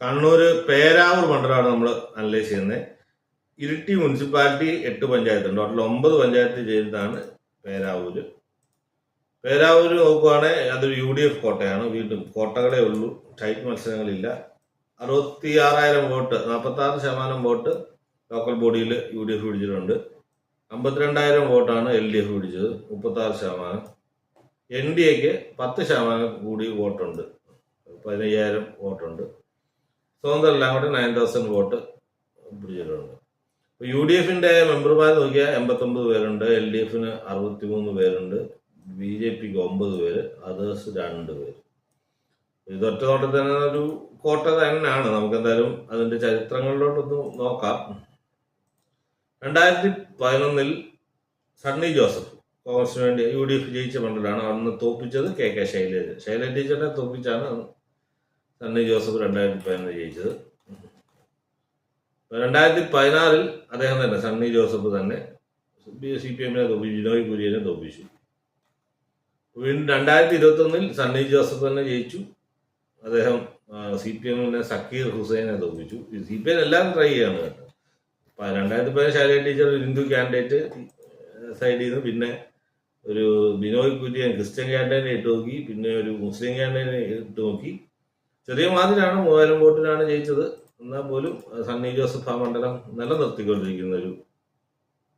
കണ്ണൂർ പേരാവൂർ മണ്ഡലമാണ് നമ്മൾ അനലൈസ് ചെയ്യുന്നത്. ഇരിട്ടി മുനിസിപ്പാലിറ്റി 8 പഞ്ചായത്തുണ്ട്. ടോട്ടൽ 9 പഞ്ചായത്ത് ചെയ്തിട്ടാണ് പേരാവൂര്. പേരാവൂര് നോക്കുവാണെങ്കിൽ അതൊരു UDF കോട്ടയാണ്. വീണ്ടും കോട്ടകളേ ഉള്ളൂ, ടൈറ്റ് മത്സരങ്ങളില്ല. 66,000 വോട്ട്, 46% വോട്ട് ലോക്കൽ ബോഡിയിൽ UDF പിടിച്ചിട്ടുണ്ട്. 52,000 വോട്ടാണ് LDF പിടിച്ചത്, 36%. NDAക്ക് 10% കൂടി വോട്ടുണ്ട്, 15,000 വോട്ടുണ്ട്. സ്വതന്ത്രമെല്ലാം കൂടെ 9,000 വോട്ട് പിടിച്ചിട്ടുണ്ട്. UDFന്റെ മെമ്പർമാർ നോക്കിയാൽ 89 പേരുണ്ട്, LDFന് 63 പേരുണ്ട്, BJPക്ക് 9 പേര്, അതേഴ്സ് 2 പേര്. ഇതൊറ്റ നോട്ടത്തിൽ തന്നെ ഒരു കോട്ട തന്നെയാണ്. നമുക്ക് എന്തായാലും അതിന്റെ ചരിത്രങ്ങളിലോട്ടൊന്ന് നോക്കാം. 2011 സണ്ണി ജോസഫ് കോൺഗ്രസിന് വേണ്ടി UDF ജയിച്ച മണ്ഡലമാണ്. അന്ന് തോപ്പിച്ചത് KK ശൈലജ ടീച്ചറിനെ തോപ്പിച്ചാണ് സണ്ണി ജോസഫ് 2011 ജയിച്ചത്. 2016 അദ്ദേഹം തന്നെ, സണ്ണി ജോസഫ് തന്നെ CPM-നെ തോപ്പിച്ചു, ബിനോയ് കുര്യനെ തോപ്പിച്ചു. വീണ്ടും 2021 സണ്ണി ജോസഫ് തന്നെ ജയിച്ചു. അദ്ദേഹം CPM-നെ സക്കീർ ഹുസൈനെ തോപ്പിച്ചു. CPM എല്ലാം ട്രൈ ചെയ്യാണ് കേട്ടോ. 2015 ശൈലജ ടീച്ചർ ഹിന്ദു കാൻഡിഡേറ്റ് സൈഡിൽ നിന്ന്, പിന്നെ ഒരു ബിനോയ് കുര്യൻ ക്രിസ്ത്യൻ കാൻഡിഡേറ്റിനെ ഇട്ട് നോക്കി, പിന്നെ ഒരു മുസ്ലിം കാൻഡിഡേറ്റിനെ ഇട്ട് നോക്കി. ചെറിയ മാതിരിയാണ്, 3000 വോട്ടിനാണ് ജയിച്ചത്. എന്നാൽ പോലും സണ്ണി ജോസഫ് ആ മണ്ഡലം നിലനിർത്തിക്കൊണ്ടിരിക്കുന്ന ഒരു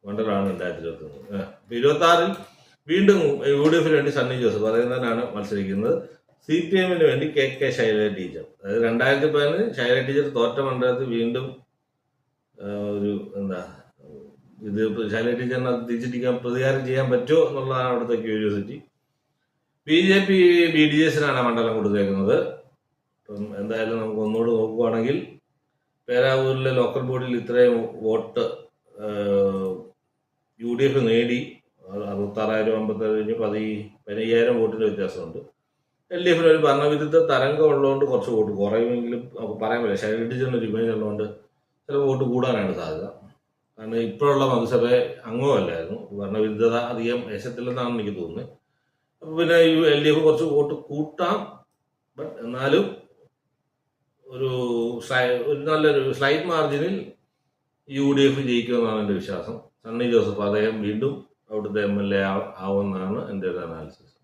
മണ്ഡലമാണ് 2021. 26 വീണ്ടും UDF വേണ്ടി സണ്ണി ജോസഫ് പറയുന്നതിനാണ് മത്സരിക്കുന്നത്. CPM-ന് വേണ്ടി KK ശൈലജ ടീച്ചർ. അതായത് 2015 ശൈലജ ടീച്ചർ തോറ്റ മണ്ഡലത്തിൽ വീണ്ടും ഒരു ഇത് ശൈലജ ടീച്ചറിനെ തിരിച്ചിരിക്കാൻ പ്രതികാരം ചെയ്യാൻ പറ്റുമോ എന്നുള്ളതാണ് അവിടുത്തെ ക്യൂരിയോസിറ്റി. BJP BDS-നാണ് മണ്ഡലം കൊടുത്തേക്കുന്നത്. അപ്പം എന്തായാലും നമുക്ക് ഒന്നുകൂടെ നോക്കുകയാണെങ്കിൽ പേരാവൂരിലെ ലോക്കൽ ബോഡിയിൽ ഇത്രയും വോട്ട് UDF നേടി. 66,000 57,000 15,000 വോട്ടിന്റെ വ്യത്യാസമുണ്ട്. LDF-ന് ഒരു ഭരണവിരുദ്ധ തരംഗം ഉള്ളതുകൊണ്ട് കുറച്ച് വോട്ട് കുറയുമെങ്കിലും നമുക്ക് പറയാൻ പറ്റില്ല. ശൈലജ ടീച്ചറിന് ഒരു ഇമേജ് ഉള്ളതുകൊണ്ട് ചില വോട്ട് കൂടാനാണ് സാധ്യത. കാരണം ഇപ്പോഴുള്ള മന്ത്രിസഭ അംഗമല്ലായിരുന്നു, ഭരണവിരുദ്ധത അധികം ദേശത്തില്ലെന്നാണ് എനിക്ക് തോന്നുന്നത്. അപ്പൊ പിന്നെ LDF കുറച്ച് വോട്ട് കൂട്ടാം. ബട്ട് എന്നാലും ഒരു നല്ലൊരു സ്ലൈറ്റ് മാർജിനിൽ UDF ജയിക്കുമെന്നാണ് എൻ്റെ വിശ്വാസം. സണ്ണി ജോസഫ് അദ്ദേഹം വീണ്ടും അവിടുത്തെ MLA ആവുമെന്നാണ് എൻ്റെ ഒരു അനാലിസിസ്.